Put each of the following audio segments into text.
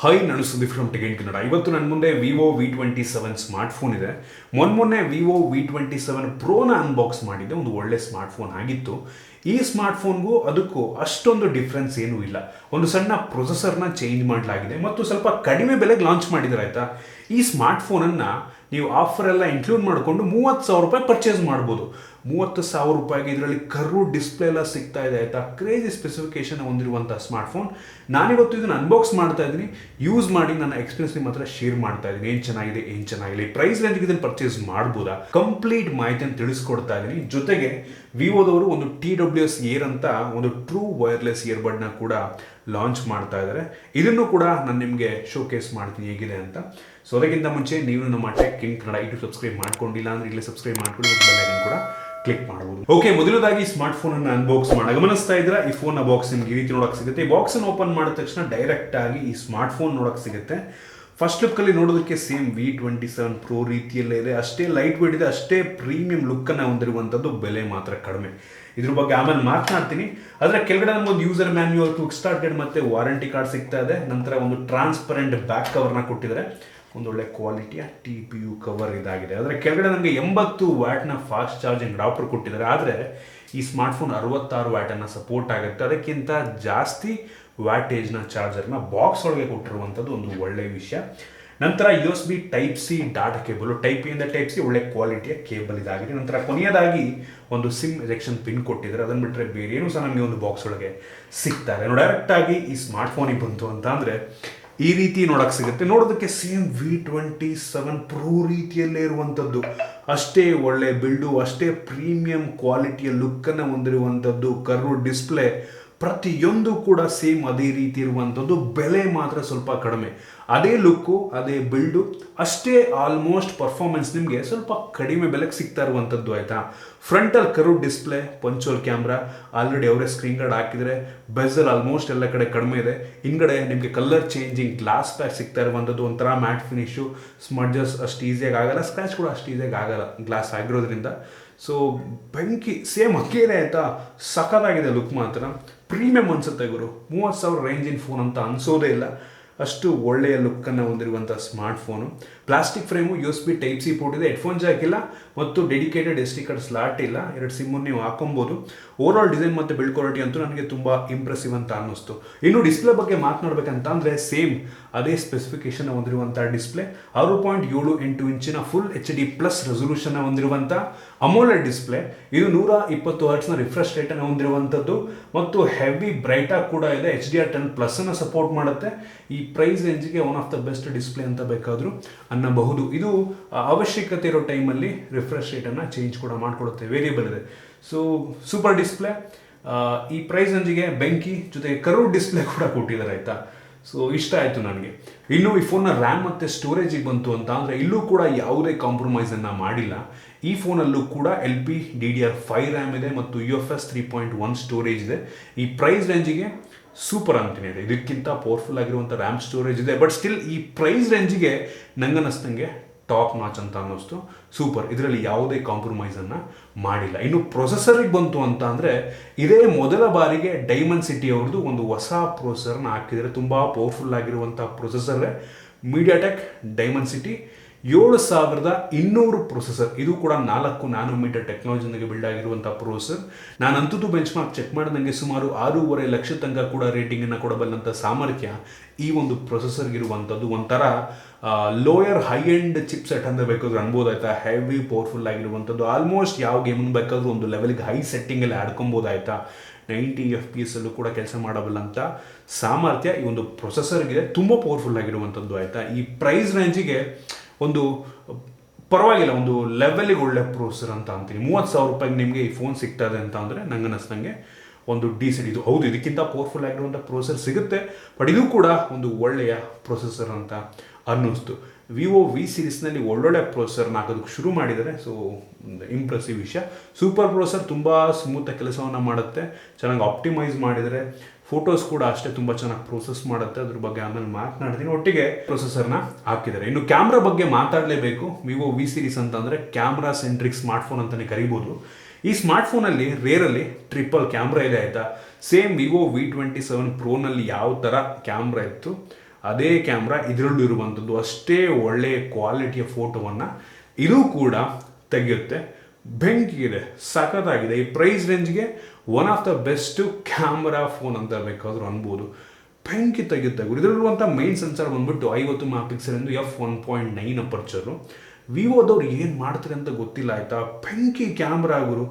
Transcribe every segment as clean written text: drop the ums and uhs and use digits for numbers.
Hi, ನಾನು Sudeep from Kannada. ಇವತ್ತು ನನ್ನ ಮುಂದೆ ವಿವೋ V27 ಸ್ಮಾರ್ಟ್ಫೋನ್ ಇದೆ. ಮೊನ್ನೆ ವಿವೋ V27 ಪ್ರೋನ ಅನ್ಬಾಕ್ಸ್ ಮಾಡಿದ್ದೆ. ಒಂದು ಒಳ್ಳೆ ಸ್ಮಾರ್ಟ್ಫೋನ್ ಆಗಿತ್ತು. ಈ ಸ್ಮಾರ್ಟ್ಫೋನ್ಗೂ ಅದಕ್ಕೂ ಅಷ್ಟೊಂದು ಡಿಫ್ರೆನ್ಸ್ ಏನೂ ಇಲ್ಲ. ಒಂದು ಸಣ್ಣ ಪ್ರೊಸೆಸರ್ನ ಚೇಂಜ್ ಮಾಡಲಾಗಿದೆ ಮತ್ತು ಸ್ವಲ್ಪ ಕಡಿಮೆ ಬೆಲೆಗೆ ಲಾಂಚ್ ಮಾಡಿದ್ದಾರೆ ಆಯಿತಾ. ಈ ಸ್ಮಾರ್ಟ್ಫೋನನ್ನು ನೀವು ಆಫರ್ ಎಲ್ಲ ಇನ್ಕ್ಲೂಡ್ ಮಾಡಿಕೊಂಡು 30,000 ರೂಪಾಯಿ ಪರ್ಚೇಸ್ ಮಾಡ್ಬೋದು. 30,000 ರೂಪಾಯಿಗೆ ಇದರಲ್ಲಿ ಕರ್ವ್ ಡಿಸ್ಪ್ಲೇ ಎಲ್ಲ ಸಿಗ್ತಾ ಇದೆ ಆಯಿತಾ. ಕ್ರೇಜಿ ಸ್ಪೆಸಿಫಿಕೇಶನ್ ಹೊಂದಿರುವಂಥ ಸ್ಮಾರ್ಟ್ಫೋನ್. ನಾನಿವತ್ತು ಇದನ್ನು ಅನ್ಬಾಕ್ಸ್ ಮಾಡ್ತಾ ಇದ್ದೀನಿ, ಯೂಸ್ ಮಾಡಿ ನನ್ನ ಎಕ್ಸ್ಪೀರಿಯನ್ಸ್ ನಿಮ್ಮ ಹತ್ರ ಶೇರ್ ಮಾಡ್ತಾ ಇದ್ದೀನಿ. ಏನು ಚೆನ್ನಾಗಿದೆ, ಏನು ಚೆನ್ನಾಗಿಲ್ಲ, ಈ ಪ್ರೈಸ್ ರೇಂಜ್ಗೆ ಇದನ್ನು ಪರ್ಚೇಸ್ ಮಾಡ್ಬೋದಾ, ಕಂಪ್ಲೀಟ್ ಮಾಹಿತಿಯನ್ನು ತಿಳಿಸ್ಕೊಡ್ತಾ ಇದ್ದೀನಿ. ಜೊತೆಗೆ ವಿವೋದವರು ಒಂದು TWS ಏರ್ ಅಂತ ಒಂದು ಟ್ರೂ ವೈರ್ಲೆಸ್ ಇಯರ್ಬಡ್ನ ಕೂಡ ಲಾಂಚ್ ಮಾಡ್ತಾ ಇದ್ದಾರೆ. ಇದನ್ನು ಕೂಡ ನಾನು ನಿಮಗೆ ಶೋಕೇಸ್ ಮಾಡ್ತೀನಿ ಹೇಗಿದೆ ಅಂತ. ಸೊ ಅದಕ್ಕಿಂತ ಮುಂಚೆ ನೀವು ನಮ್ಮ ಕನ್ನಡ ಯೂಟ್ಯೂಬ್ ಸಬ್ಸ್ಕ್ರೈಬ್ ಮಾಡ್ಕೊಂಡಿಲ್ಲ ಅಂದರೆ ಇಲ್ಲೇ ಸಬ್ಸ್ಕ್ರೈಬ್ ಮಾಡ್ಕೊಂಡು ಬೆಲ್ ಐಕಾನ್ ಕೂಡ ಕ್ಲಿಕ್ ಮಾಡಬಹುದು. ಓಕೆ, ಮೊದಲದಾಗಿ ಸ್ಮಾರ್ಟ್ ಫೋನ್ ಅನ್ನು ಅನ್ಬಾಕ್ಸ್ ಮಾಡಿ ಗಮನಿಸ್ತಾ ಇದ್ರೆ ಈ ಫೋನ್ ಬಾಕ್ಸ್ ನಿಮ್ಗೆ ಈ ರೀತಿ ನೋಡಕ್ ಸಿಗುತ್ತೆ. ಈ ಬಾಕ್ಸ್ ಅನ್ನು ಓಪನ್ ಮಾಡಿದ ತಕ್ಷಣ ಡೈರೆಕ್ಟ್ ಆಗಿ ಈ ಸ್ಮಾರ್ಟ್ ಫೋನ್ ನೋಡಕ್ ಸಿಗುತ್ತೆ. ಫಸ್ಟ್ ಲುಕ್ ಅಲ್ಲಿ ನೋಡೋದಕ್ಕೆ ಸೇಮ್ V27 ಪ್ರೋ ರೀತಿಯಲ್ಲೇ ಇದೆ. ಅಷ್ಟೇ ಲೈಟ್ ವೇಟ್ ಇದೆ, ಅಷ್ಟೇ ಪ್ರೀಮಿಯಂ ಲುಕ್ ಅನ್ನ ಹೊಂದಿರುವಂತದ್ದು. ಬೆಲೆ ಮಾತ್ರ ಕಡಿಮೆ. ಇದ್ರ ಬಗ್ಗೆ ಆಮೇಲೆ ಮಾತನಾಡ್ತೀನಿ. ಅದರ ಕೆಳಗಡೆ ನಮಗೊಂದು user manual, quick start guide ಮತ್ತೆ ವಾರಂಟಿ ಕಾರ್ಡ್ ಸಿಗ್ತಾ ಇದೆ. ನಂತರ ಒಂದು ಟ್ರಾನ್ಸ್ಪರೆಂಟ್ ಬ್ಯಾಕ್ ಕವರ್ನ ಕೊಟ್ಟಿದ್ದಾರೆ. ಒಂದೊಳ್ಳೆ ಕ್ವಾಲಿಟಿಯ TPU ಕವರ್ ಇದಾಗಿದೆ. ಅದರ ಕೆಳಗಡೆ ನಮಗೆ 80 ವ್ಯಾಟ್ನ ಫಾಸ್ಟ್ ಚಾರ್ಜಿಂಗ್ ಅಡಾಪ್ಟರ್ ಕೊಟ್ಟಿದ್ದಾರೆ. ಆದರೆ ಈ ಸ್ಮಾರ್ಟ್ಫೋನ್ 66 ವ್ಯಾಟನ್ನು ಸಪೋರ್ಟ್ ಆಗುತ್ತೆ. ಅದಕ್ಕಿಂತ ಜಾಸ್ತಿ ವ್ಯಾಟೇಜ್ನ ಚಾರ್ಜರ್ನ ಬಾಕ್ಸ್ ಒಳಗೆ ಕೊಟ್ಟಿರುವಂಥದ್ದು ಒಂದು ಒಳ್ಳೆಯ ವಿಷಯ. ನಂತರ USB Type-C data cable, Type-A ಇಂದ Type-C ಒಳ್ಳೆ ಕ್ವಾಲಿಟಿಯ ಕೇಬಲ್ ಇದಾಗಿದೆ. ನಂತರ ಕೊನೆಯದಾಗಿ ಒಂದು ಸಿಮ್ ಎಜೆಕ್ಷನ್ ಪಿನ್ ಕೊಟ್ಟಿದ್ದಾರೆ. ಅದನ್ನು ಬಿಟ್ಟರೆ ಬೇರೆ ಏನೂ ಸಹ ನಮಗೆ ಒಂದು ಬಾಕ್ಸ್ ಒಳಗೆ ಸಿಗ್ತಾರೆ. ಡೈರೆಕ್ಟ್ ಆಗಿ ಈ ಸ್ಮಾರ್ಟ್ಫೋನಿಗೆ ಬಂತು ಅಂತ ಅಂದರೆ ಈ ರೀತಿ ನೋಡಕ್ ಸಿಗುತ್ತೆ. ನೋಡೋದಕ್ಕೆ ಸೇಮ್ V27 ಪ್ರೋ ರೀತಿಯಲ್ಲೇ ಇರುವಂಥದ್ದು. ಅಷ್ಟೇ ಒಳ್ಳೆ ಬಿಲ್ಡು, ಅಷ್ಟೇ ಪ್ರೀಮಿಯಂ ಕ್ವಾಲಿಟಿಯ ಲುಕ್ಕನ್ನು ಹೊಂದಿರುವಂಥದ್ದು. ಕರ್ವ್ ಡಿಸ್ಪ್ಲೇ ಪ್ರತಿಯೊಂದು ಕೂಡ ಸೇಮ್ ಅದೇ ರೀತಿ ಇರುವಂಥದ್ದು. ಬೆಲೆ ಮಾತ್ರ ಸ್ವಲ್ಪ ಕಡಿಮೆ. ಅದೇ ಲುಕ್ಕು, ಅದೇ ಬಿಲ್ಡು, ಅಷ್ಟೇ ಆಲ್ಮೋಸ್ಟ್ ಪರ್ಫಾರ್ಮೆನ್ಸ್ ನಿಮಗೆ ಸ್ವಲ್ಪ ಕಡಿಮೆ ಬೆಲೆಗೆ ಸಿಗ್ತಾ ಇರುವಂಥದ್ದು ಆಯಿತಾ. Frontal curve display, ಪಂಚೋಲ್ camera, already ಅವರೇ ಸ್ಕ್ರೀನ್ ಗಾರ್ಡ್ ಹಾಕಿದರೆ. ಬೆಜಲ್ ಆಲ್ಮೋಸ್ಟ್ ಎಲ್ಲ ಕಡೆ ಕಡಿಮೆ ಇದೆ. ಹಿಂಗಡೆ ನಿಮಗೆ ಕಲರ್ ಚೇಂಜಿಂಗ್ ಗ್ಲಾಸ್ ಪ್ಯಾಕ್ ಸಿಗ್ತಾ ಇರುವಂಥದ್ದು. ಒಂಥರ ಮ್ಯಾಟ್ ಫಿನಿಶು, ಸ್ಮಡ್ಜಸ್ ಅಷ್ಟು ಈಸಿಯಾಗಿ ಆಗಲ್ಲ, ಸ್ಕ್ರ್ಯಾಚ್ ಕೂಡ ಅಷ್ಟು ಈಸಿಯಾಗಿ ಆಗಲ್ಲ ಗ್ಲಾಸ್ ಆಗಿರೋದ್ರಿಂದ. ಸೊ ಬೆಂಕಿ ಸೇಮ್ ಹಕ್ಕಿದೆ ಆಯಿತಾ. ಸಖತ್ತಾಗಿದೆ ಲುಕ್ ಮಾತ್ರ. ಪ್ರೀಮಿಯಂ ಅನ್ಸುತ್ತೆ ಗುರು. 30,000 ರೇಂಜಿನ ಫೋನ್ ಅಂತ ಅನಿಸೋದೇ ಇಲ್ಲ. ಅಷ್ಟು ಒಳ್ಳೆಯ ಲುಕ್ಕನ್ನು ಹೊಂದಿರುವಂಥ smartphone. Plastic frame, USB Type-C port ಇದೆ, ಹೆಡ್ಫೋನ್ ಜಾಕ್ ಇಲ್ಲ ಮತ್ತು ಡೆಡಿಕೇಟೆಡ್ SD ಕಾರ್ಡ್ ಸ್ಲಾಟ್ ಇಲ್ಲ. 2 ಸಿಮ್ಮನ್ನು ನೀವು ಹಾಕೊಬೋದು. ಓವರ್ ಆಲ್ ಡಿಸೈನ್ ಮತ್ತು ಬಿಲ್ಡ್ ಕ್ವಾಲಿಟಿ ಅಂತೂ ನನಗೆ ತುಂಬ ಇಂಪ್ರೆಸಿವ್ ಅಂತ ಅನ್ನಿಸ್ತು. ಇನ್ನು ಡಿಸ್ಪ್ಲೇ ಬಗ್ಗೆ ಮಾತನಾಡಬೇಕಂತ ಅಂದರೆ ಸೇಮ್ ಅದೇ ಸ್ಪೆಸಿಫಿಕೇಶನ್ ಹೊಂದಿರುವಂಥ ಡಿಸ್ಪ್ಲೇ. 6.78 ಇಂಚಿನ ಫುಲ್ HD+ ರೆಸೊಲ್ಯೂಷನ್ ಹೊಂದಿರುವಂಥ ಅಮೋಲೆಡ್ ಡಿಸ್ಪ್ಲೇ. ಇದು 120 ಹರ್ಟ್ಸ್ನ ರಿಫ್ರೆಶ್ ರೇಟನ್ನು ಹೊಂದಿರುವಂಥದ್ದು ಮತ್ತು ಹೆವಿ ಬ್ರೈಟಾಗಿ ಕೂಡ ಇದೆ. HDR10+ ಸಪೋರ್ಟ್ ಮಾಡುತ್ತೆ. ಈ ಪ್ರೈಸ್ ರೇಂಜ್ಗೆ one of the best display ಅಂತ ಬೇಕಾದರೂ ಅನ್ನಬಹುದು. ಇದು ಅವಶ್ಯಕತೆ ಇರೋ ಟೈಮಲ್ಲಿ ರಿಫ್ರೆಶ್ ರೇಟನ್ನು ಚೇಂಜ್ ಕೂಡ ಮಾಡಿಕೊಡುತ್ತೆ, ವೇರಿಯಬಲ್ ಇದೆ. So super display. ಈ ಪ್ರೈಸ್ ರೇಂಜಿಗೆ ಬೆಂಕಿ, ಜೊತೆಗೆ ಕರ್ವ್ ಡಿಸ್ಪ್ಲೇ ಕೂಡ ಕೊಟ್ಟಿದ್ದಾರೆ ಆಯಿತಾ. ಸೊ ಇಷ್ಟ ಆಯಿತು ನನಗೆ. ಇನ್ನು ಈ ಫೋನ್ನ ರ್ಯಾಮ್ ಮತ್ತು ಸ್ಟೋರೇಜಿಗೆ ಬಂತು ಅಂತ ಅಂದರೆ ಇಲ್ಲೂ ಕೂಡ ಯಾವುದೇ ಕಾಂಪ್ರಮೈಸನ್ನು ಮಾಡಿಲ್ಲ. ಈ ಫೋನಲ್ಲೂ ಕೂಡ LPDDR5 ರ್ಯಾಮ್ ಇದೆ ಮತ್ತು UFS 3.1 ಸ್ಟೋರೇಜ್ ಇದೆ. ಈ ಪ್ರೈಸ್ ರೇಂಜಿಗೆ ಸೂಪರ್ ಅಂತೀನಿ. ಇದೆ ಇದಕ್ಕಿಂತ ಪವರ್ಫುಲ್ ಆಗಿರುವಂಥ ರ್ಯಾಮ್ ಸ್ಟೋರೇಜ್ ಇದೆ. ಬಟ್ ಸ್ಟಿಲ್ ಈ ಪ್ರೈಸ್ ರೇಂಜಿಗೆ ನಂಗನ್ನಿಸ್ದಂಗೆ ಟಾಪ್ ನಾಚ್ ಅಂತ ಅನ್ನಿಸ್ತು. ಸೂಪರ್, ಇದರಲ್ಲಿ ಯಾವುದೇ ಕಾಂಪ್ರಮೈಸನ್ನು ಮಾಡಿಲ್ಲ. ಇನ್ನು ಪ್ರೊಸೆಸರಿಗೆ ಬಂತು ಅಂತ ಅಂದರೆ ಇದೇ ಮೊದಲ ಬಾರಿಗೆ ಡೈಮೆನ್ಸಿಟಿ ಅವ್ರದ್ದು ಒಂದು ಹೊಸ ಪ್ರೊಸೆಸರ್ನ ಹಾಕಿದರೆ. ತುಂಬ ಪವರ್ಫುಲ್ ಆಗಿರುವಂಥ ಪ್ರೊಸೆಸರೇ ಮೀಡಿಯಾಟೆಕ್ ಡೈಮೆನ್ಸಿಟಿ 7200 ಪ್ರೊಸೆಸರ್. ಇದು ಕೂಡ 4 ನ್ಯಾನೋಮೀಟರ್ ಟೆಕ್ನಾಲಜಿಯೊಂದಿಗೆ ಬಿಲ್ಡ್ ಆಗಿರುವಂಥ ಪ್ರೊಸೆಸರ್. ನಾನಂತೂ ಬೆಂಚ್ ಮಾರ್ಕ್ ಚೆಕ್ ಮಾಡಿದಂಗೆ ಸುಮಾರು 6.5 ಲಕ್ಷ ತನಕ ಕೂಡ ರೇಟಿಂಗನ್ನು ಕೊಡಬಲ್ಲಂಥ ಸಾಮರ್ಥ್ಯ ಈ ಒಂದು ಪ್ರೊಸೆಸರ್ಗಿರುವಂಥದ್ದು. ಒಂಥರ lower high end chip set ಅಂತ ಬೇಕಾದ್ರೂ ಅನ್ಬೋದಾಯ್ತಾ. ಹೆವಿ ಪವರ್ಫುಲ್ ಆಗಿರುವಂಥದ್ದು. ಆಲ್ಮೋಸ್ಟ್ ಯಾವ ಗೇಮನ್ನು ಬೇಕಾದರೂ ಒಂದು ಲೆವೆಲ್ಗೆ ಹೈ ಸೆಟ್ಟಿಂಗಲ್ಲಿ ಆಡ್ಕೊಬೋದಾಯ್ತಾ. 90 FPS ಅಲ್ಲೂ ಕೂಡ ಕೆಲಸ ಮಾಡಬಲ್ಲಂಥ ಸಾಮರ್ಥ್ಯ ಈ ಒಂದು ಪ್ರೊಸೆಸರ್ಗಿದೆ. ತುಂಬ ಪವರ್ಫುಲ್ ಆಗಿರುವಂಥದ್ದು ಆಯಿತಾ. ಈ ಪ್ರೈಸ್ ರೇಂಜಿಗೆ ಒಂದು ಪರವಾಗಿಲ್ಲ, ಒಂದು ಲೆವೆಲಿಗೆ ಒಳ್ಳೆ ಪ್ರೊಸೆಸರ್ ಅಂತ ಅಂತೀನಿ. 30,000 ರೂಪಾಯಿಗೆ ನಿಮಗೆ ಈ ಫೋನ್ ಸಿಗ್ತಾ ಇದೆ ಅಂತ ಅಂದರೆ ನಂಗೆ ಅನ್ನಿಸ್ದಂಗೆ ಒಂದು ಡೀಸೆಂಟ್. ಇದು ಹೌದು, ಇದಕ್ಕಿಂತ ಪವರ್ಫುಲ್ ಆಗಿರುವಂಥ ಪ್ರೊಸೆಸರ್ ಸಿಗುತ್ತೆ, ಬಟ್ ಇದು ಕೂಡ ಒಂದು ಒಳ್ಳೆಯ ಪ್ರೊಸೆಸರ್ ಅಂತ ಅನ್ನಿಸ್ತು. ವಿವೋ V ಸೀರೀಸ್ನಲ್ಲಿ ಒಳ್ಳೊಳ್ಳೆ ಪ್ರೊಸೆಸರ್ನ ಹಾಕೋದಕ್ಕೆ ಶುರು ಮಾಡಿದ್ದಾರೆ. ಸೊ ಇಂಪ್ರೆಸಿವ್ ವಿಷಯ. ಸೂಪರ್ ಪ್ರೊಸೆಸರ್, ತುಂಬ ಸ್ಮೂತಾಗಿ ಕೆಲಸವನ್ನು ಮಾಡುತ್ತೆ, ಚೆನ್ನಾಗಿ ಆಪ್ಟಿಮೈಸ್ ಮಾಡಿದರೆ. ಫೋಟೋಸ್ ಕೂಡ ಅಷ್ಟೇ ತುಂಬ ಚೆನ್ನಾಗಿ ಪ್ರೊಸೆಸ್ ಮಾಡುತ್ತೆ. ಅದ್ರ ಬಗ್ಗೆ ಆಮೇಲೆ ಮಾತನಾಡ್ತೀನಿ. ಒಟ್ಟಿಗೆ ಪ್ರೊಸೆಸರ್ನ ಹಾಕಿದ್ದಾರೆ. ಇನ್ನು ಕ್ಯಾಮ್ರಾ ಬಗ್ಗೆ ಮಾತಾಡಲೇಬೇಕು. ವಿವೋ V ಸೀರೀಸ್ ಅಂತಂದರೆ ಕ್ಯಾಮ್ರಾ ಸೆಂಟ್ರಿಕ್ ಸ್ಮಾರ್ಟ್ಫೋನ್ ಅಂತಲೇ ಕರಿಬೋದು. ಈ ಸ್ಮಾರ್ಟ್ಫೋನಲ್ಲಿ ರೇರಲ್ಲಿ ಟ್ರಿಪಲ್ ಕ್ಯಾಮ್ರಾ ಇದೆ ಆಯಿತಾ. ಸೇಮ್ ವಿವೋ V27 ಪ್ರೋನಲ್ಲಿ ಯಾವ ಥರ ಕ್ಯಾಮ್ರಾ ಇತ್ತು ಅದೇ ಕ್ಯಾಮ್ರಾ ಇದರಲ್ಲೂ ಇರುವಂಥದ್ದು. ಅಷ್ಟೇ ಒಳ್ಳೆಯ ಕ್ವಾಲಿಟಿಯ ಫೋಟೋವನ್ನು ಇದು ಕೂಡ ತೆಗೆಯುತ್ತೆ. ಬೆಂಕಿಗಿದೆ, ಸಖತ್ತಾಗಿದೆ. ಈ ಪ್ರೈಸ್ ರೇಂಜ್ಗೆ one of the best camera phone ಅಂತ ಬೇಕಾದರೂ ಅನ್ಬೋದು. ಬೆಂಕಿ ತೆಗೆಯುತ್ತೆ. ಇದರಲ್ಲಿರುವಂಥ ಮೈನ್ ಸೆನ್ಸರ್ ಬಂದ್ಬಿಟ್ಟು 50 ಮೆಗಾಪಿಕ್ಸೆಲ್ ಎಂದು f1.9 ಅಪರ್ಚರು. ವಿವೋದವ್ರು ಏನು ಮಾಡ್ತಾರೆ ಅಂತ ಗೊತ್ತಿಲ್ಲ ಆಯಿತಾ. ಬೆಂಕಿ ಕ್ಯಾಮ್ರಾ ಗುರು,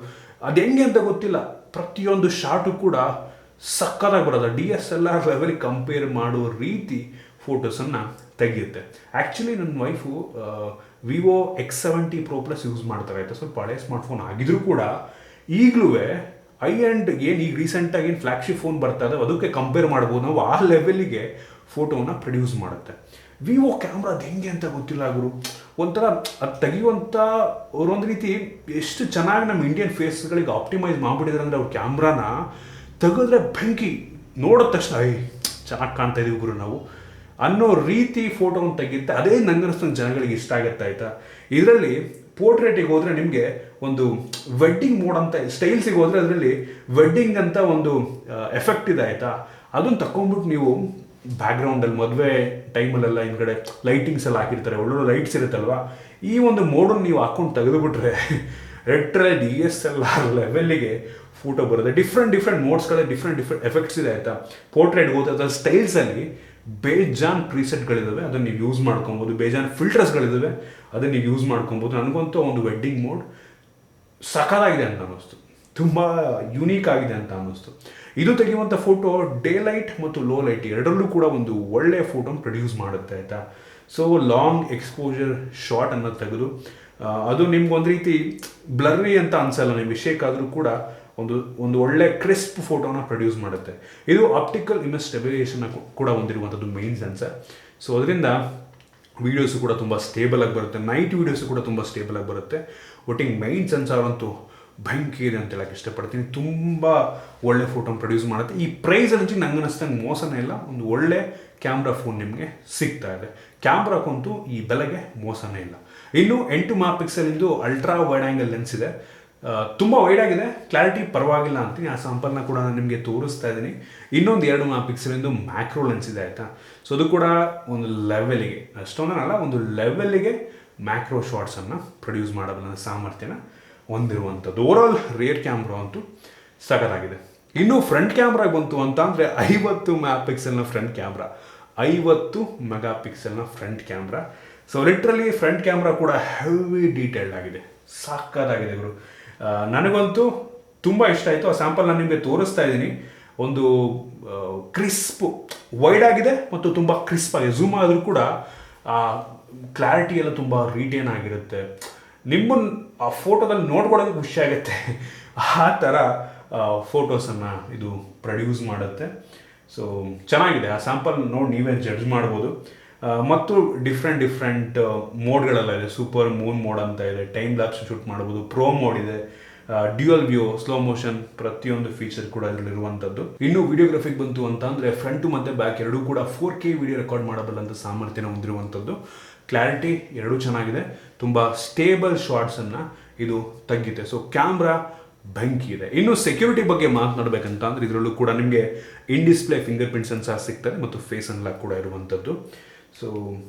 ಅದು ಹೆಂಗೆ ಅಂತ ಗೊತ್ತಿಲ್ಲ. ಪ್ರತಿಯೊಂದು ಶಾಟು ಕೂಡ ಸಕ್ಕತ್ತಾಗಿ ಬರೋದು. DSLR ಲೆವೆಲ್ಗೆ ಕಂಪೇರ್ ಮಾಡೋ ರೀತಿ ಫೋಟೋಸನ್ನು ತೆಗೆಯುತ್ತೆ. ಆ್ಯಕ್ಚುಲಿ ನನ್ನ wife Vivo X70 Pro Plus use ಮಾಡ್ತಾರೆ ಆಯಿತಾ. ಸ್ವಲ್ಪ ಹಳೆ ಸ್ಮಾರ್ಟ್ಫೋನ್ ಆಗಿದ್ರೂ ಕೂಡ ಈಗಲೂ ಐ ಆ್ಯಂಡ್ ಏನು ಈಗ ರೀಸೆಂಟಾಗಿ ಏನು ಫ್ಲ್ಯಾಗ್ಶಿಪ್ ಫೋನ್ ಬರ್ತಾ ಇದೆ ಅದಕ್ಕೆ ಕಂಪೇರ್ ಮಾಡ್ಬೋದು ನಾವು. ಆ ಲೆವೆಲಿಗೆ ಫೋಟೋವನ್ನು ಪ್ರೊಡ್ಯೂಸ್ ಮಾಡುತ್ತೆ. ವಿವೋ ಕ್ಯಾಮ್ರಾ ಅದು ಹೆಂಗೆ ಅಂತ ಗೊತ್ತಿಲ್ಲ ಗುರು. ಒಂಥರ ಅದು ತೆಗೆಯುವಂಥ ಅವರೊಂದು ರೀತಿ ಎಷ್ಟು ಚೆನ್ನಾಗಿ ನಮ್ಮ ಇಂಡಿಯನ್ ಫೇಸ್ಗಳಿಗೆ ಆಪ್ಟಿಮೈಸ್ ಮಾಡಿಬಿಟ್ಟಿದ್ದಾರೆ ಅಂದರೆ ಅವ್ರ ಕ್ಯಾಮ್ರಾನ ತೆಗೆದ್ರೆ ಬೆಂಕಿ ನೋಡಿದ ತಕ್ಷಣ ಚೆನ್ನಾಗಿ ಕಾಣ್ತಾ ಇದೀವಿ ಗುರು ನಾವು ಅನ್ನೋ ರೀತಿ ಫೋಟೋವನ್ನು ತೆಗೆಯುತ್ತೆ. ಅದೇ ನಂಗನಿಸ್ತಂಗೆ ಜನಗಳಿಗೆ ಇಷ್ಟ ಆಗುತ್ತೆ ಆಯಿತಾ. ಇದರಲ್ಲಿ ಪೋರ್ಟ್ರೇಟಿಗೆ ಹೋದರೆ ನಿಮಗೆ ಒಂದು ವೆಡ್ಡಿಂಗ್ ಮೋಡ್ ಅಂತ, ಸ್ಟೈಲ್ಸಿಗೆ ಹೋದರೆ ಅದರಲ್ಲಿ ವೆಡ್ಡಿಂಗ್ ಅಂತ ಒಂದು ಎಫೆಕ್ಟ್ ಇದೆ ಆಯಿತಾ. ಅದನ್ನು ತಗೊಂಡ್ಬಿಟ್ಟು ನೀವು ಬ್ಯಾಕ್ಗ್ರೌಂಡಲ್ಲಿ ಮದುವೆ ಟೈಮಲ್ಲೆಲ್ಲ ಹಿಂದ್ಗಡೆ ಲೈಟಿಂಗ್ಸ್ ಎಲ್ಲ ಹಾಕಿರ್ತಾರೆ, ಒಳ್ಳೊಳ್ಳೆ ಲೈಟ್ಸ್ ಇರುತ್ತಲ್ವ, ಈ ಒಂದು ಮೋಡನ್ನು ನೀವು ಹಾಕ್ಕೊಂಡು ತೆಗೆದುಬಿಟ್ರೆ ರೆಟ್ರೆ DSLR ಲೆವೆಲ್ಲಿಗೆ ಫೋಟೋ ಬರುತ್ತೆ. ಡಿಫ್ರೆಂಟ್ ಮೋಡ್ಸ್ಗಳ ಡಿಫ್ರೆಂಟ್ ಎಫೆಕ್ಟ್ಸ್ ಇದೆ ಆಯಿತಾ. ಪೋರ್ಟ್ರೇಟ್ಗೆ ಹೋದ್ರೆ ಅದರ ಸ್ಟೈಲ್ಸಲ್ಲಿ ಬೇಜಾನ್ ಪ್ರೀಸೆಟ್ಗಳಿದ್ದಾವೆ, ಅದನ್ನು ನೀವು ಯೂಸ್ ಮಾಡ್ಕೊಬೋದು. ಬೇಜಾನ್ ಫಿಲ್ಟರ್ಸ್ಗಳಿದ್ದಾವೆ, ಅದನ್ನು ನೀವು ಯೂಸ್ ಮಾಡ್ಕೊಬೋದು. ನನಗಂತೂ ಒಂದು ವೆಡ್ಡಿಂಗ್ ಮೋಡ್ ಸಖತ್ತಾಗಿದೆ ಅಂತ ಅನ್ನಿಸ್ತು, ತುಂಬ ಯುನೀಕ್ ಆಗಿದೆ ಅಂತ ಅನ್ನಿಸ್ತು. ಇದು ತೆಗೆಯುವಂಥ ಫೋಟೋ ಡೇ ಲೈಟ್ ಮತ್ತು ಲೋ ಲೈಟ್ ಎರಡರಲ್ಲೂ ಕೂಡ ಒಂದು ಒಳ್ಳೆಯ ಫೋಟೋನ ಪ್ರೊಡ್ಯೂಸ್ ಮಾಡುತ್ತೆ ಆಯಿತಾ. ಸೊ ಲಾಂಗ್ ಎಕ್ಸ್ಪೋಜರ್ ಶಾಟ್ ಅನ್ನೋದು ತೆಗೆದು ಅದು ನಿಮ್ಗೊಂದು ರೀತಿ ಬ್ಲರ್ರಿ ಅಂತ ಅನ್ಸಲ್ಲ, ನಿಮ್ಮ ವಿಷಯಕ್ಕಾದರೂ ಕೂಡ ಒಂದು ಒಳ್ಳೆ ಕ್ರಿಸ್ಪ್ ಫೋಟೋನ ಪ್ರೊಡ್ಯೂಸ್ ಮಾಡುತ್ತೆ. ಇದು ಆಪ್ಟಿಕಲ್ ಇಮೇಜ್ ಸ್ಟೆಬಿಲೈಸೇಷನ್ ಕೂಡ ಹೊಂದಿರುವಂಥದ್ದು ಮೈನ್ ಸೆನ್ಸರ್. ಸೊ ಅದರಿಂದ ವೀಡಿಯೋಸು ಕೂಡ ತುಂಬ ಸ್ಟೇಬಲ್ ಆಗಿ ಬರುತ್ತೆ, ನೈಟ್ ವೀಡಿಯೋಸು ಕೂಡ ತುಂಬ ಸ್ಟೇಬಲ್ ಆಗಿ ಬರುತ್ತೆ. ಒಟ್ಟಿಗೆ ಮೈನ್ ಸೆನ್ಸರ್ ಅಂತೂ ಬೆಂಕಿ ಇದೆ ಅಂತ ಹೇಳಕ್ಕೆ ಇಷ್ಟಪಡ್ತೀನಿ. ತುಂಬ ಒಳ್ಳೆ ಫೋಟೋನ ಪ್ರೊಡ್ಯೂಸ್ ಮಾಡುತ್ತೆ. ಈ ಪ್ರೈಸ್ ಅನ್ನೋದು ನಂಗೆ ಅನ್ನಿಸ್ತಂಗೆ ಮೋಸನೇ ಇಲ್ಲ. ಒಂದು ಒಳ್ಳೆ ಕ್ಯಾಮ್ರಾ ಫೋನ್ ನಿಮಗೆ ಸಿಗ್ತಾ ಇದೆ. ಕ್ಯಾಮ್ರಾಕ್ಕಂತೂ ಈ ಬೆಲೆಗೆ ಮೋಸನೇ ಇಲ್ಲ. ಇನ್ನು 8 ಮೆಗಾಪಿಕ್ಸೆಲಿಂದು ಅಲ್ಟ್ರಾ ವೈಡ್ ಆ್ಯಂಗಲ್ ಲೆನ್ಸ್ ಇದೆ. ತುಂಬ ವೈಡ್ ಆಗಿದೆ, ಕ್ಲಾರಿಟಿ ಪರವಾಗಿಲ್ಲ ಅಂತೀನಿ. ಆ ಸ್ಯಾಂಪಲ್ನ ಕೂಡ ನಾನು ನಿಮಗೆ ತೋರಿಸ್ತಾ ಇದ್ದೀನಿ. ಇನ್ನೊಂದು 2 ಮೆಗಾಪಿಕ್ಸೆಲಿಂದು ಮ್ಯಾಕ್ರೋ ಲೆನ್ಸ್ ಇದೆ ಆಯಿತಾ. ಸೊ ಅದು ಕೂಡ ಒಂದು ಲೆವೆಲಿಗೆ, ಅಷ್ಟೊಂದಲ್ಲ, ಒಂದು ಲೆವೆಲ್ಲಿಗೆ ಮ್ಯಾಕ್ರೋ ಶಾಟ್ಸನ್ನು ಪ್ರೊಡ್ಯೂಸ್ ಮಾಡಬಲ್ಲ ಸಾಮರ್ಥ್ಯನ ಹೊಂದಿರುವಂಥದ್ದು. ಓವರಾಲ್ ರೇರ್ ಕ್ಯಾಮ್ರಾ ಅಂತೂ ಸಖತ್ತಾಗಿದೆ. ಇನ್ನು ಫ್ರಂಟ್ ಕ್ಯಾಮ್ರಾಗೆ ಬಂತು ಅಂತ ಅಂದರೆ 50 ಮೆಗಾಪಿಕ್ಸೆಲ್ನ ಫ್ರಂಟ್ ಕ್ಯಾಮ್ರಾ, 50 ಮೆಗಾಪಿಕ್ಸೆಲ್ನ front camera. So literally front camera ಕೂಡ ಹೆವಿ ಡೀಟೇಲ್ಡ್ ಆಗಿದೆ, ಸಖತ್ತಾಗಿದೆ ಗುರು. ನನಗಂತೂ ತುಂಬ ಇಷ್ಟ ಆಯಿತು. ಆ ಸ್ಯಾಂಪಲ್ ನಾನು ನಿಮಗೆ ತೋರಿಸ್ತಾ ಇದ್ದೀನಿ. ಒಂದು ಕ್ರಿಸ್ಪು ವೈಡ್ ಆಗಿದೆ ಮತ್ತು ತುಂಬ ಕ್ರಿಸ್ಪ್ ಆಗಿದೆ. ಝೂಮ್ ಆದರೂ ಕೂಡ ಕ್ಲಾರಿಟಿ ಎಲ್ಲ ತುಂಬ ರೀಟೇನ್ ಆಗಿರುತ್ತೆ. ನಿಮ್ಮನ್ನು ಆ ಫೋಟೋದಲ್ಲಿ ನೋಡ್ಕೊಳ್ಳೋದಕ್ಕೆ ಖುಷಿ ಆಗುತ್ತೆ. ಆ ಥರ ಫೋಟೋಸನ್ನು ಇದು ಪ್ರೊಡ್ಯೂಸ್ ಮಾಡುತ್ತೆ. ಸೊ ಚೆನ್ನಾಗಿದೆ. ಆ ಸ್ಯಾಂಪಲ್ ನೋಡಿ ನೀವೇ ಜಡ್ಜ್ ಮಾಡ್ಬೋದು. ಮತ್ತು ಡಿಫ್ರೆಂಟ್ ಮೋಡ್ಗಳೆಲ್ಲ ಇದೆ. ಸೂಪರ್ ಮೂನ್ ಮೋಡ್ ಅಂತ ಇದೆ, ಟೈಮ್ ಲ್ಯಾಪ್ಸ್ ಶೂಟ್ ಮಾಡ್ಬೋದು, ಪ್ರೋ ಮೋಡ್ ಇದೆ, ಡ್ಯುಯಲ್ ವ್ಯೂ, ಸ್ಲೋ ಮೋಷನ್, ಪ್ರತಿಯೊಂದು ಫೀಚರ್ ಕೂಡ ಇದರಲ್ಲಿರುವಂಥದ್ದು. ಇನ್ನು ವಿಡಿಯೋಗ್ರಫಿಗೆ ಬಂತು ಅಂತ ಅಂದರೆ ಫ್ರಂಟು ಮತ್ತು ಬ್ಯಾಕ್ ಎರಡೂ ಕೂಡ 4K ವಿಡಿಯೋ ರೆಕಾರ್ಡ್ ಮಾಡಬಲ್ಲಂಥ ಸಾಮರ್ಥ್ಯನ ಹೊಂದಿರುವಂಥದ್ದು. ಕ್ಲಾರಿಟಿ ಎರಡೂ ಚೆನ್ನಾಗಿದೆ, ತುಂಬ ಸ್ಟೇಬಲ್ ಶಾರ್ಟ್ಸನ್ನು ಇದು ತೆಗೆಯುತ್ತೆ. ಸೊ ಕ್ಯಾಮ್ರಾ ಬೆಂಕಿ ಇದೆ. ಇನ್ನು ಸೆಕ್ಯೂರಿಟಿ ಬಗ್ಗೆ ಮಾತನಾಡಬೇಕಂತ ಅಂದರೆ ಇದರಲ್ಲೂ ಕೂಡ ನಿಮಗೆ in display fingerprint sensor ಸಿಗ್ತದೆ ಮತ್ತು ಫೇಸ್ ಅನ್ಲಾಕ್ ಕೂಡ ಇರುವಂಥದ್ದು. ಸೊ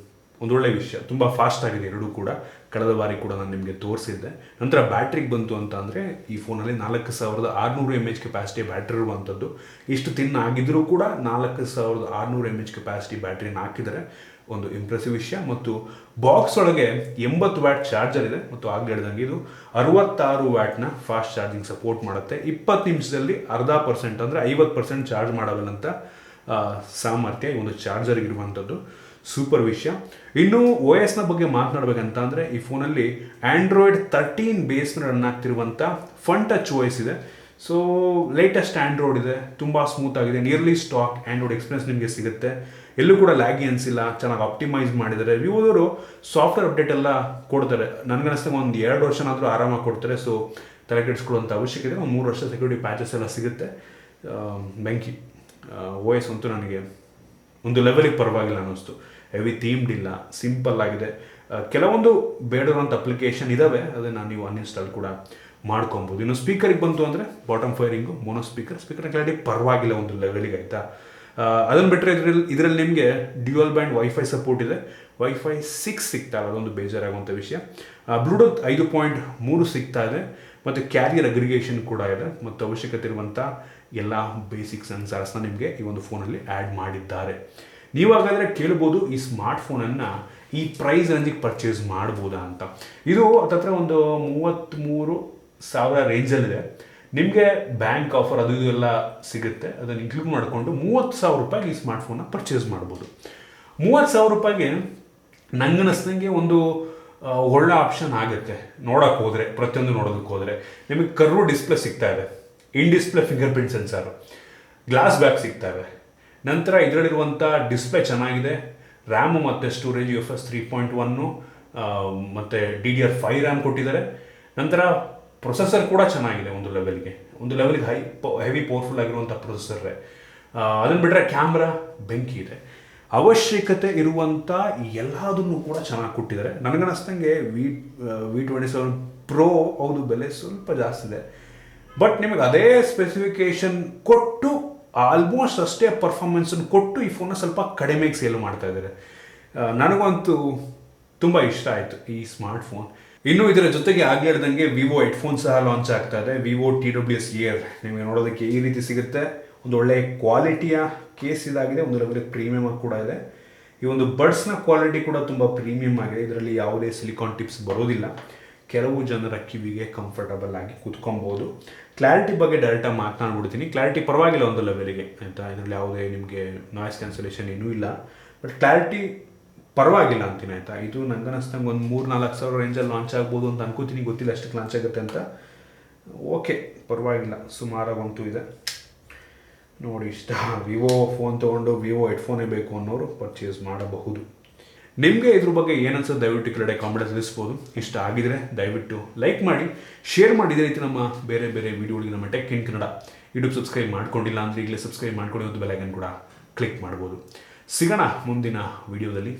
ಒಂದೊಳ್ಳೆ ವಿಷಯ, ತುಂಬ ಫಾಸ್ಟ್ ಆಗಿದೆ ಎರಡೂ ಕೂಡ. ಕಳೆದ ಬಾರಿ ಕೂಡ ನಾನು ನಿಮಗೆ ತೋರಿಸಿದ್ದೆ. ನಂತರ ಬ್ಯಾಟ್ರಿಗೆ ಬಂತು ಅಂತ ಅಂದರೆ ಈ ಫೋನಲ್ಲಿ 4600 mAh ಕೆಪಾಸಿಟಿ ಬ್ಯಾಟ್ರಿ ಇರುವಂಥದ್ದು. ಇಷ್ಟು ತಿನ್ನ ಆಗಿದ್ರೂ ಕೂಡ 4600 mAh ಕೆಪಾಸಿಟಿ ಬ್ಯಾಟ್ರಿನ ಹಾಕಿದರೆ ಒಂದು ಇಂಪ್ರೆಸಿವ್ ವಿಷಯ. ಮತ್ತು ಬಾಕ್ಸ್ ಒಳಗೆ 80 ವ್ಯಾಟ್ ಚಾರ್ಜರ್ ಇದೆ ಮತ್ತು ಆಗ ಹೇಳಿದಂಗೆ ಇದು 66 ವ್ಯಾಟ್ನ ಫಾಸ್ಟ್ ಚಾರ್ಜಿಂಗ್ ಸಪೋರ್ಟ್ ಮಾಡುತ್ತೆ. 20 ನಿಮಿಷದಲ್ಲಿ 0.5% ಅಂದರೆ 50% ಚಾರ್ಜ್ ಮಾಡಬಲ್ಲಂಥ ಸಾಮರ್ಥ್ಯ ಈ ಒಂದು ಚಾರ್ಜರ್ಗೆ ಇರುವಂಥದ್ದು. ಸೂಪರ್ ವಿಷಯ. ಇನ್ನು OS ನ ಬಗ್ಗೆ ಮಾತನಾಡಬೇಕಂತ ಅಂದರೆ ಈ ಫೋನಲ್ಲಿ ಆಂಡ್ರಾಯ್ಡ್ 13 ಬೇಸ್ ಮೇಲೆ ರನ್ ಆಗ್ತಿರುವಂಥ ಫನ್ ಟಚ್ OS ಇದೆ. ಸೊ ಲೇಟೆಸ್ಟ್ ಆಂಡ್ರಾಯ್ಡ್ ಇದೆ, ತುಂಬ ಸ್ಮೂತ್ ಆಗಿದೆ. ನಿಯರ್ಲಿ ಸ್ಟಾಕ್ ಆಂಡ್ರಾಯ್ಡ್ ಎಕ್ಸ್ಪೀರಿಯನ್ಸ್ ನಿಮಗೆ ಸಿಗುತ್ತೆ. ಎಲ್ಲೂ ಕೂಡ ಲ್ಯಾಗಿ ಅನಿಸಿಲ್ಲ, ಚೆನ್ನಾಗಿ ಆಪ್ಟಿಮೈಸ್ ಮಾಡಿದ್ದಾರೆ. ವಿವೋದವರು ಸಾಫ್ಟ್ವೇರ್ ಅಪ್ಡೇಟ್ ಎಲ್ಲ ಕೊಡ್ತಾರೆ. ನನಗನ್ನಿಸ್ತಂಗೆ ಒಂದು 2 ವರ್ಷನಾದರೂ ಆರಾಮಾಗಿ ಕೊಡ್ತಾರೆ. ಸೊ ತಲೆ ಕೆಡಿಸ್ಕೊಳ್ಳುವಂಥ ಅವಶ್ಯಕತೆ, ಒಂದು 3 ವರ್ಷ ಸೆಕ್ಯೂರಿಟಿ ಪ್ಯಾಚಸ್ ಎಲ್ಲ ಸಿಗುತ್ತೆ. ಬೆಂಕಿ OS ಅಂತೂ ನನಗೆ ಒಂದು ಲೆವೆಲಿಗೆ ಪರವಾಗಿಲ್ಲ ಅನ್ನಿಸ್ತು. ಹೆವಿ ಥೀಮ್ಡ್ ಇಲ್ಲ, ಸಿಂಪಲ್ ಆಗಿದೆ. ಕೆಲವೊಂದು ಬೇಡವಂಥ ಅಪ್ಲಿಕೇಶನ್ ಇದ್ದಾವೆ, ಅದನ್ನು ನೀವು ಅನ್ಇನ್ಸ್ಟಾಲ್ ಕೂಡ ಮಾಡ್ಕೊಬೋದು. ಇನ್ನು ಸ್ಪೀಕರಿಗೆ ಬಂತು ಅಂದರೆ bottom firing, mono speaker clarity ಪರವಾಗಿಲ್ಲ ಒಂದು ಲೆವೆಲಿಗೆ ಆಯಿತಾ. ಅದನ್ನು ಬಿಟ್ಟರೆ ಇದರಲ್ಲಿ ನಿಮಗೆ ಡ್ಯುಯಲ್ ಬ್ಯಾಂಡ್ ವೈಫೈ ಸಪೋರ್ಟ್ ಇದೆ, ವೈಫೈ 6 ಸಿಗ್ತಾ ಇದೆ, ಅದೊಂದು ಬೇಜಾರಾಗುವಂಥ ವಿಷಯ. ಬ್ಲೂಟೂತ್ 5.3 ಸಿಗ್ತಾ ಇದೆ, ಮತ್ತು ಕ್ಯಾರಿಯರ್ ಅಗ್ರಿಗೇಷನ್ ಕೂಡ ಇದೆ, ಮತ್ತು ಅವಶ್ಯಕತೆ ಇರುವಂಥ ಎಲ್ಲ ಬೇಸಿಕ್ ಸೆನ್ಸಾರ್ಸ್ನ ನಿಮಗೆ ಈ ಒಂದು ಫೋನಲ್ಲಿ ಆ್ಯಡ್ ಮಾಡಿದ್ದಾರೆ. ನೀವಾಗಾದರೆ ಕೇಳ್ಬೋದು ಈ ಸ್ಮಾರ್ಟ್ಫೋನನ್ನು ಈ ಪ್ರೈಸ್ ರೇಂಜಿಗೆ ಪರ್ಚೇಸ್ ಮಾಡ್ಬೋದಾ ಅಂತ. ಇದು ಹತ್ತತ್ರ ಒಂದು 33,000 ರೇಂಜಲ್ಲಿದೆ. ನಿಮಗೆ ಬ್ಯಾಂಕ್ ಆಫರ್ ಅದು ಇದು ಎಲ್ಲ ಸಿಗುತ್ತೆ, ಅದನ್ನು ಇನ್ಕ್ಲೂಡ್ ಮಾಡಿಕೊಂಡು 30,000 ರೂಪಾಯಿಗೆ ಈ ಸ್ಮಾರ್ಟ್ಫೋನ್ನ ಪರ್ಚೇಸ್ ಮಾಡ್ಬೋದು. 30,000 ರೂಪಾಯಿಗೆ ನಂಗನಿಸ್ದಂಗೆ ಒಂದು ಒಳ್ಳೆ ಆಪ್ಷನ್ ಆಗುತ್ತೆ. ನೋಡೋಕೆ ಹೋದರೆ, ಪ್ರತಿಯೊಂದು ನೋಡೋದಕ್ಕೆ ಹೋದರೆ ನಿಮಗೆ ಕರ್ವ್ ಡಿಸ್ಪ್ಲೇ ಸಿಗ್ತಾ ಇದೆ, ಇನ್ display finger print sensor, glass back ಸಿಗ್ತಾ ಇದೆ. ನಂತರ ಇದರಲ್ಲಿರುವಂಥ ಡಿಸ್ಪ್ಲೇ ಚೆನ್ನಾಗಿದೆ, ರ್ಯಾಮು ಮತ್ತು ಸ್ಟೋರೇಜ್ UFS 3.1 ಮತ್ತು DDR5 ರ್ಯಾಮ್ ಕೊಟ್ಟಿದ್ದಾರೆ. ನಂತರ ಪ್ರೊಸೆಸರ್ ಕೂಡ ಚೆನ್ನಾಗಿದೆ, ಒಂದು ಲೆವೆಲ್ಗೆ ಹೆವಿ ಪವರ್ಫುಲ್ ಆಗಿರುವಂಥ ಪ್ರೊಸೆಸರ್ರೇ. ಅದನ್ನು ಬಿಟ್ಟರೆ ಕ್ಯಾಮ್ರಾ ಬೆಂಕಿ ಇದೆ. ಅವಶ್ಯಕತೆ ಇರುವಂಥ ಎಲ್ಲದನ್ನು ಕೂಡ ಚೆನ್ನಾಗಿ ಕೊಟ್ಟಿದ್ದಾರೆ. ನನಗನ್ನಿಸ್ದಂಗೆ V27 Pro ಅವ್ರದ್ದು ಬೆಲೆ ಸ್ವಲ್ಪ ಜಾಸ್ತಿ ಇದೆ, ಬಟ್ ನಿಮಗೆ ಅದೇ ಸ್ಪೆಸಿಫಿಕೇಷನ್ ಕೊಟ್ಟು ಆಲ್ಮೋಸ್ಟ್ ಅಷ್ಟೇ ಪರ್ಫಾರ್ಮೆನ್ಸನ್ನು ಕೊಟ್ಟು ಈ ಫೋನ್ನ ಸ್ವಲ್ಪ ಕಡಿಮೆಗೆ ಸೇಲ್ ಮಾಡ್ತಾ ಇದ್ದಾರೆ. ನನಗಂತೂ ತುಂಬ ಇಷ್ಟ ಆಯಿತು ಈ ಸ್ಮಾರ್ಟ್ಫೋನ್. ಇನ್ನು ಇದರ ಜೊತೆಗೆ ಆಗಿ ಹೇಳ್ದಂಗೆ ವಿವೋ ಹೆಡ್ಫೋನ್ ಸಹ ಲಾಂಚ್ ಆಗ್ತಾ ಇದೆ, ವಿವೋ TWS Air. ನಿಮಗೆ ನೋಡೋದಕ್ಕೆ ಈ ರೀತಿ ಸಿಗುತ್ತೆ. ಒಂದು ಒಳ್ಳೆಯ ಕ್ವಾಲಿಟಿಯ ಕೇಸ್ ಇದಾಗಿದೆ, ಒಂದು ಲೆವೆಲ್ ಪ್ರೀಮಿಯಮ್ ಆಗಿ ಕೂಡ ಇದೆ. ಈ ಒಂದು ಬಡ್ಸ್ನ ಕ್ವಾಲಿಟಿ ಕೂಡ ತುಂಬ ಪ್ರೀಮಿಯಮ್ ಆಗಿದೆ, ಇದರಲ್ಲಿ ಯಾವುದೇ ಸಿಲಿಕಾನ್ ಟಿಪ್ಸ್ ಬರೋದಿಲ್ಲ. ಕೆಲವು ಜನರ ಕಿವಿಗೆ ಕಂಫರ್ಟಬಲ್ ಆಗಿ ಕೂತ್ಕೊಬೋದು. ಕ್ಲಾರಿಟಿ ಬಗ್ಗೆ ಡೈರೆಕ್ಟಾಗಿ ಮಾತನಾಡ್ಬಿಡ್ತೀನಿ. ಕ್ಲಾರಿಟಿ ಪರವಾಗಿಲ್ಲ ಒಂದು ಲೆವೆಲಿಗೆ ಆಯಿತಾ, ಇದರಲ್ಲಿ ಯಾವುದೇ ನಿಮಗೆ ನಾಯ್ಸ್ ಕ್ಯಾನ್ಸಲೇಷನ್ ಏನೂ ಇಲ್ಲ, ಬಟ್ ಕ್ಲಾರಿಟಿ ಪರವಾಗಿಲ್ಲ ಅಂತೀನಿ ಆಯಿತಾ. ಇದು ನಂಗೆ ಅನ್ನಿಸ್ತಂಗೆ ಒಂದು 3-4 ಸಾವಿರ ರೇಂಜಲ್ಲಿ ಲಾಂಚ್ ಆಗ್ಬೋದು ಅಂತ ಅನ್ಕೋತೀನಿ, ಗೊತ್ತಿಲ್ಲ ಅಷ್ಟಕ್ಕೆ ಲಾಂಚ್ ಆಗುತ್ತೆ ಅಂತ. ಓಕೆ, ಪರವಾಗಿಲ್ಲ, ಸುಮಾರಾಗಂತೂ ಇದೆ. ನೋಡಿ, ಇಷ್ಟ ವಿವೋ ಫೋನ್ ತೊಗೊಂಡು ವಿವೋ ಹೆಡ್ಫೋನೇ ಬೇಕು ಅನ್ನೋರು ಪರ್ಚೇಸ್ ಮಾಡಬಹುದು. ನಿಮಗೆ ಇದ್ರ ಬಗ್ಗೆ ಏನನ್ಸೋದು ದಯವಿಟ್ಟು ಕೆಳಗಡೆ ಕಾಮೆಂಟ್ ತಿಳಿಸ್ಬೋದು. ಇಷ್ಟ ಆಗಿದರೆ ದಯವಿಟ್ಟು ಲೈಕ್ ಮಾಡಿ, ಶೇರ್ ಮಾಡಿ. ಇದೇ ರೀತಿ ನಮ್ಮ ಬೇರೆ ಬೇರೆ ವೀಡಿಯೋಗಳಿಗೆ ನಮ್ಮ tech in Kannada YouTube subscribe ಮಾಡ್ಕೊಂಡಿಲ್ಲ ಅಂದರೆ ಈಗಲೇ ಸಬ್ಸ್ಕ್ರೈಬ್ ಮಾಡ್ಕೊಂಡು ಒಂದು ಬೆಲ್ ಐಕನ್ ಕೂಡ ಕ್ಲಿಕ್ ಮಾಡ್ಬೋದು. ಸಿಗೋಣ ಮುಂದಿನ ವೀಡಿಯೋದಲ್ಲಿ.